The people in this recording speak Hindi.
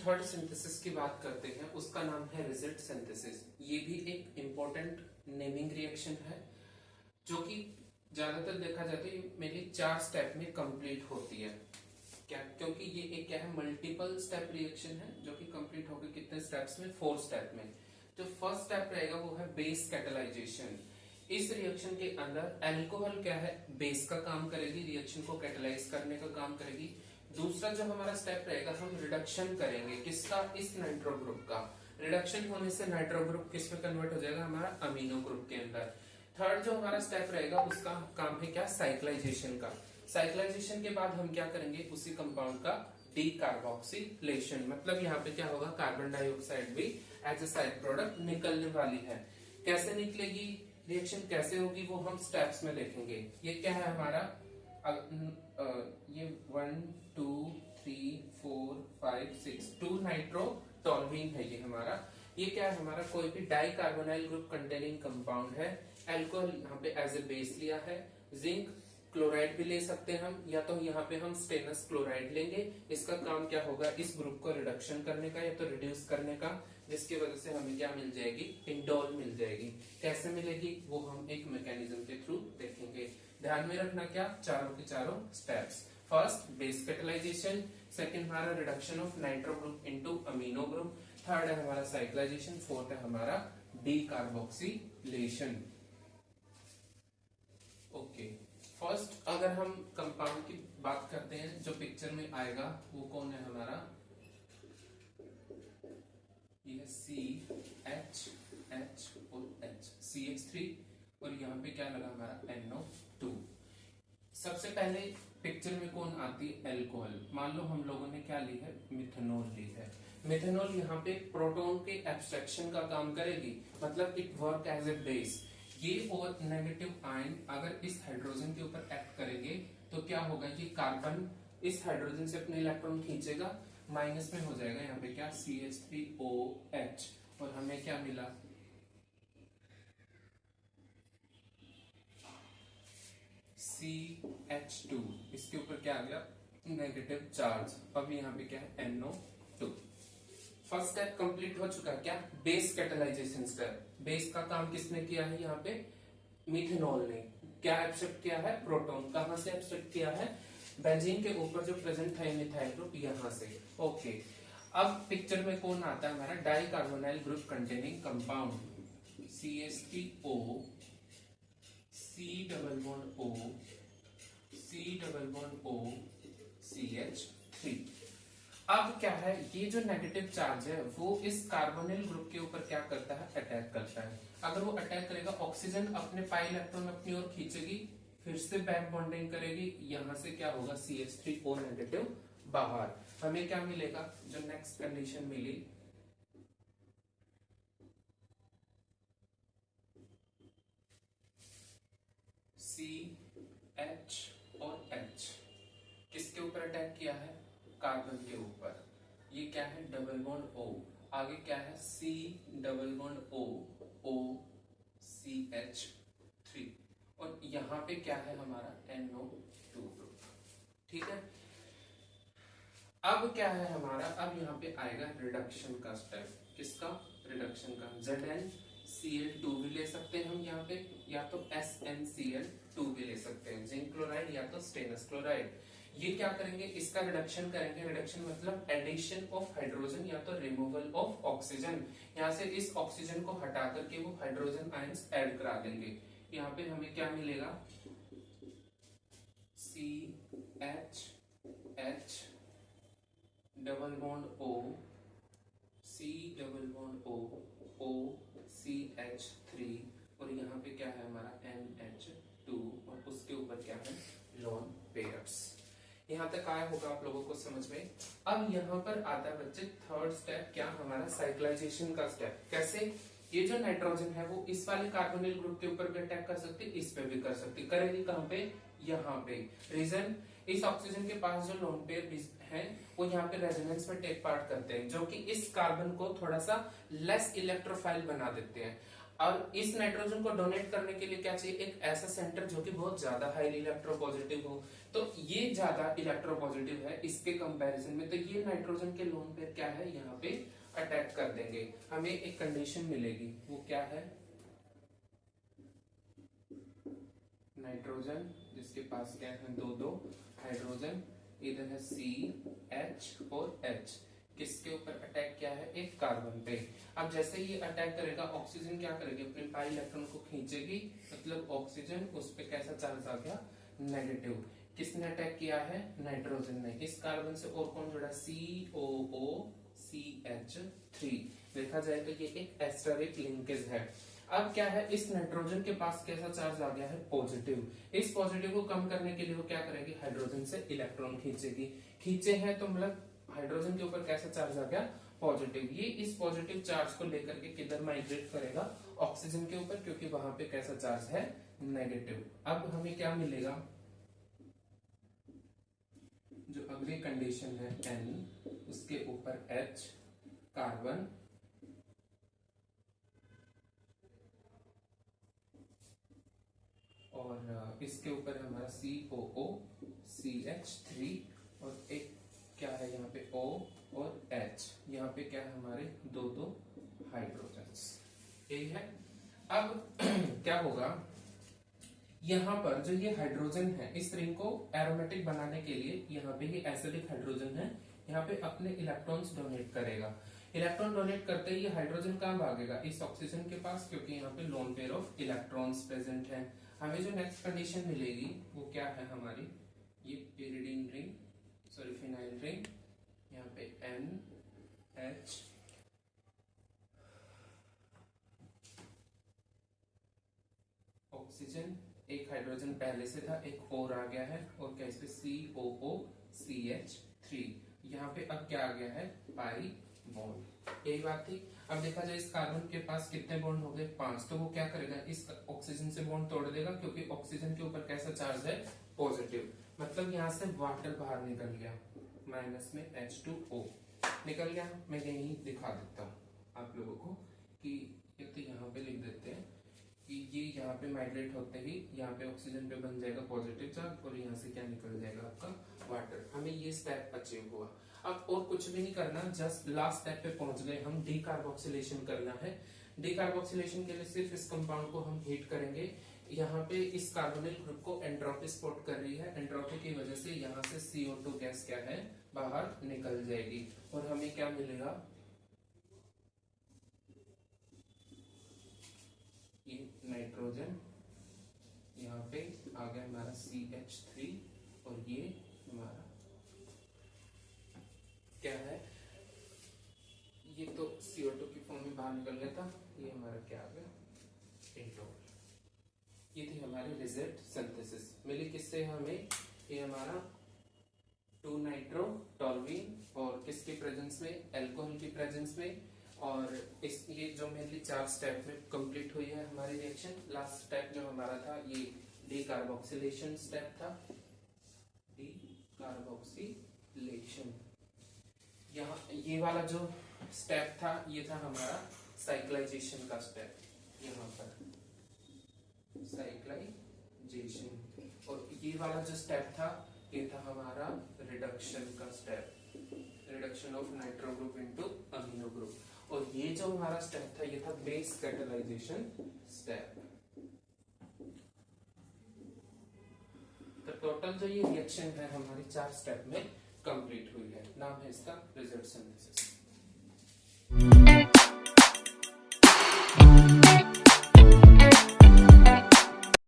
थर्ड सिंथेसिस की बात करते हैं, उसका नाम है रिजिड सिंथेसिस। ये भी एक इंपॉर्टेंट नेमिंग रिएक्शन है जो कि ज्यादातर देखा जाता है मेनली 4 स्टेप में कंप्लीट होती है। क्या, क्योंकि ये एक क्या है, मल्टीपल स्टेप रिएक्शन है जो कि कंप्लीट होगी कितने स्टेप्स में, 4 स्टेप में। जो फर्स्ट स्टेप रहेगा वो है बेस कैटेलाइजेशन। इस रिएक्शन के अंदर अल्कोहल क्या है, बेस का काम करेगी, रिएक्शन को कैटेलाइज करने का काम करेगी। दूसरा जो हमारा स्टेप रहेगा, हम रिडक्शन करेंगे किसका, इस नाइट्रो ग्रुप का। रिडक्शन होने से नाइट्रो ग्रुप किस में कन्वर्ट हो जाएगा, हमारा अमीनो ग्रुप के अंदर। थर्ड जो हमारा स्टेप रहेगा उसका काम है क्या, साइक्लाइजेशन का। साइक्लाइजेशन के बाद हम क्या करेंगे, उसी कंपाउंड का डीकार्बोक्सिलेशन, मतलब यहाँ पे क्या होगा, कार्बन डाइऑक्साइड भी एज ए साइड प्रोडक्ट निकलने वाली है। कैसे निकलेगी, रिएक्शन कैसे होगी, वो हम स्टेप्स में देखेंगे। ये क्या है हमारा, ये 1 2 3 4 5 6 2 नाइट्रो टॉल्यूइन है ये हमारा। ये क्या है हमारा, कोई भी dicarbonyl group containing compound है। अल्कोहल यहाँ पे एज ए बेस लिया है। जिंक क्लोराइड भी ले सकते हैं हम, या तो यहाँ पे हम स्टेनस क्लोराइड लेंगे। इसका काम क्या होगा, इस ग्रुप को रिडक्शन करने का या तो रिड्यूस करने का, जिसकी वजह से हमें क्या मिल जाएगी, इंडोल मिल जाएगी। कैसे मिलेगी वो हम एक मैकेनिज्म के थ्रू देखेंगे। ध्यान में रखना क्या, चारों के चारों स्टेप्स। फर्स्ट बेस कैटेलाइजेशन, सेकंड हमारा reduction of nitro group into amino group, third है हमारा साइक्लाइजेशन, फोर्थ है हमारा डीकार्बोक्सिलेशन। ओके, फर्स्ट अगर हम कंपाउंड की बात करते हैं, जो पिक्चर में आएगा वो कौन है हमारा, ये CH H और H, CH3, और यहाँ पे क्या लगा हमारा NO2। सबसे पहले पिक्चर में कौन आती है, एल्कोहल। मान लो हम लोगों ने क्या ली है, मिथेनॉल ली है। मिथेनॉल यहाँ पे प्रोटॉन के एब्स्ट्रैक्शन का काम करेगी, मतलब it work as a base. ये और नेगेटिव आयन अगर इस हाइड्रोजन के ऊपर एक्ट करेंगे तो क्या होगा, ये कार्बन इस हाइड्रोजन से अपने इलेक्ट्रॉन खींचेगा, माइनस में हो जाएगा यहाँ पे क्या, CH3OH, और हमें क्या मिला, CH2। इसके ऊपर क्या आ गया, नेगेटिव चार्ज। अब यहाँ पे क्या है, NO2। फर्स्ट स्टेप कंप्लीट हो चुका है, क्या, बेस कैटेलाइजेशन स्टेप। बेस का काम किसने किया है, यहाँ पे मिथेनॉल ने। क्या एब्स्ट्रैक्ट किया है, प्रोटॉन। कहां से एब्स्ट्रैक्ट किया है, बेंजीन के ऊपर जो प्रेजेंट है मिथाइल ग्रुप, यहां से। ओके, अब पिक्चर में कौन आता है हमारा, dicarbonyl group containing compound, CH3O, C double bond O, C double bond O, CH3। अब क्या है, ये जो नेगेटिव चार्ज है वो इस कार्बोनिल ग्रुप के ऊपर क्या करता है, अटैक करता है। अगर वो अटैक करेगा, ऑक्सीजन अपने पाई इलेक्ट्रॉन अपनी ओर खींचेगी, फिर से बैक बॉन्डिंग करेगी, यहां से क्या होगा, CH3O नेगेटिव बाहर। हमें क्या मिलेगा, जो नेक्स्ट कंडीशन मिली, CH और H किसके ऊपर अटैक किया है, कार्बन के ऊपर। ये क्या है, डबल बॉन्ड O, आगे क्या है, C double bond O, O CH3, और यहां पे क्या है हमारा NO2 ग्रुप। ठीक है, अब क्या है हमारा, अब यहाँ पे आएगा रिडक्शन का स्टेप। किसका, रिडक्शन का। ZnCl2 भी ले सकते हैं हम यहाँ पे, या तो SnCl2 भी ले सकते हैं, जिंक क्लोराइड या तो स्टेनस क्लोराइड। ये क्या करेंगे, इसका रिडक्शन करेंगे। रिडक्शन मतलब एडिशन ऑफ हाइड्रोजन या तो रिमूवल ऑफ ऑक्सीजन। यहाँ से इस ऑक्सीजन को हटा करके वो हाइड्रोजन आयंस ऐड करा देंगे। यहाँ पे हमें क्या मिलेगा, CH double bond O, C double bond O, O CH3, और यहाँ पे क्या है हमारा NH2, और उसके ऊपर क्या है, लोन पेयर्स। यहाँ तक आया होगा आप लोगों को समझ में। अब यहाँ पर आता है बच्चे थर्ड स्टेप, क्या, हमारा साइक्लाइजेशन का स्टेप। कैसे, ये जो नाइट्रोजन है वो इस वाले कार्बोनिल ग्रुप के ऊपर भी अटैक कर सकती है, इस पे भी कर सकती है। करेगी कहाँ पे, यहाँ पे। रीजन, इस ऑक्सीजन के पास जो लोन पेयर है वो यहाँ पे रेजोनेंस में टेक पार्ट करते हैं, जो कि इस कार्बन को थोड़ा सा लेस इलेक्ट्रोफाइल बना देते हैं। और इस नाइट्रोजन को डोनेट करने के लिए क्या चाहिए, एक ऐसा सेंटर जो कि बहुत ज्यादा हाईली इलेक्ट्रोपॉजिटिव हो। तो ये ज्यादा इलेक्ट्रोपॉजिटिव है इसके कंपैरिजन में, तो ये नाइट्रोजन के लोन पेयर क्या है यहाँ पे अटैक कर देंगे। हमें एक कंडीशन मिलेगी, वो क्या है, नाइट्रोजन जिसके पास क्या है दो दो हाइड्रोजन, इधर है सी एच और एच, किसके ऊपर अटैक किया है, एक कार्बन पे। अब जैसे ये अटैक करेगा, ऑक्सीजन क्या करेगी, अपने पाई इलेक्ट्रॉन को खींचेगी, मतलब ऑक्सीजन उस पे कैसा चार्ज आ गया, नेगेटिव। किसने अटैक किया है, नाइट्रोजन ने। इस कार्बन से और कौन जुड़ा, COO CH3। देखा जाए तो ये एक एस्टेरिक लिंकेज है। अब क्या है, इस नाइट्रोजन के पास कैसा चार्ज आ गया है, पॉजिटिव। इस पॉजिटिव को कम करने के लिए वो क्या करेगी, हाइड्रोजन से इलेक्ट्रॉन खींचेगी। खींचे हैं तो मतलब हाइड्रोजन के ऊपर कैसा चार्ज आ गया, पॉजिटिव। ये इस पॉजिटिव चार्ज को लेकर के किधर माइग्रेट करेगा, ऑक्सीजन के ऊपर, क्योंकि वहां पे कैसा चार्ज है, नेगेटिव। अब हमें क्या मिलेगा, जो अगली कंडीशन है N, उसके ऊपर H कार्बन, और इसके ऊपर हमारा COO CH3, और एक क्या है यहाँ पे O और H, यहाँ पे क्या है हमारे दो दो हाइड्रोजन्स, यही है। अब क्या होगा, यहाँ पर जो ये हाइड्रोजन है, इस रिंग को एरोमेटिक बनाने के लिए यहाँ पे ये एसिडिक हाइड्रोजन है, यहाँ पे अपने इलेक्ट्रॉन्स डोनेट करेगा। इलेक्ट्रॉन डोनेट करते ही ये हाइड्रोजन कहाँ भागेगा, इस ऑक्सीजन के पास, क्योंकि यहाँ पे lone pair of electrons present है। हमें जो नेक्स्ट कंडीशन मिलेगी वो क्या है हमारी, ये pyridine ring, sorry phenyl ring, यहाँ पे NH ऑक्सीजन, एक हाइड्रोजन पहले से था, एक और आ गया है, और क्या इस पे COO CH3, यहाँ पे अब क्या आ गया है, पाई बॉन्ड। यही बात थी। अब देखा जाए इस कार्बन के पास कितने बॉन्ड हो गए, 5, तो वो क्या करेगा, इस ऑक्सीजन से बॉन्ड तोड़ देगा, क्योंकि ऑक्सीजन के ऊपर कैसा चार्ज है, पॉजिटिव। मतलब यहाँ से वाटर बाहर निकल गया, माइनस में H2O निकल गया। मैं यही दिखा देता हूँ आप लोगों को कि ये तो यहाँ पे लिख देते हैं कि ये यहाँ पे माइग्रेट होते ही यहाँ पे ऑक्सीजन पे बन जाएगा पॉजिटिव चार्ज, और यहाँ से क्या निकल जाएगा आपका वाटर। हमें ये स्टेप अचीव हुआ। अब और कुछ भी नहीं करना, जस्ट लास्ट स्टेप पे पहुंच गए हम, डीकार्बोक्सिलेशन करना है। डीकार्बोक्सिलेशन के लिए सिर्फ इस कंपाउंड को हम हीट करेंगे। यहाँ पे इस कार्बोनिल ग्रुप को एंट्रोपी सपोर्ट कर रही है, एंट्रोपी की वजह से यहाँ से CO2 गैस क्या है, बाहर निकल जाएगी, और हमें क्या मिलेगा, ये नाइट्रोजन, यहाँ पे आ गया हमारा CH3, और ये हमारा क्या है, ये तो CO2 की फॉर्म में बाहर निकल गया था, ये हमारा क्या आ गया, इंडोल। ये थी हमारी रिजल्ट सिंथेसिस। मिली किससे हमें, ये हमारा 2 नाइट्रो टॉल्वीन, और किसके प्रेजेंस में, अल्कोहल की प्रेजेंस में। और इस ये जो मेनली 4 स्टेप में कंप्लीट हुई है हमारी रिएक्शन। लास्ट स्टेप जो हमारा था ये डीकार्बोक्सिलेशन स्टेप था, डीकार्बोक्सिलेशन। यहाँ ये वाला जो स्टेप था ये था हमारा साइक्लाइजेशन का स्टेप, यहाँ पर साइक्लाइजेशन। और ये वाला जो स्टेप था ये था हमारा रिडक्शन का step, reduction of nitro group into amino group. और ये जो हमारा स्टेप था ये था बेस कैटलाइजेशन स्टेप। तो टोटल जो ये रिएक्शन है हमारी 4 स्टेप में कंप्लीट हुई है। नाम है इसका रिजल्ट सिंथेसिस।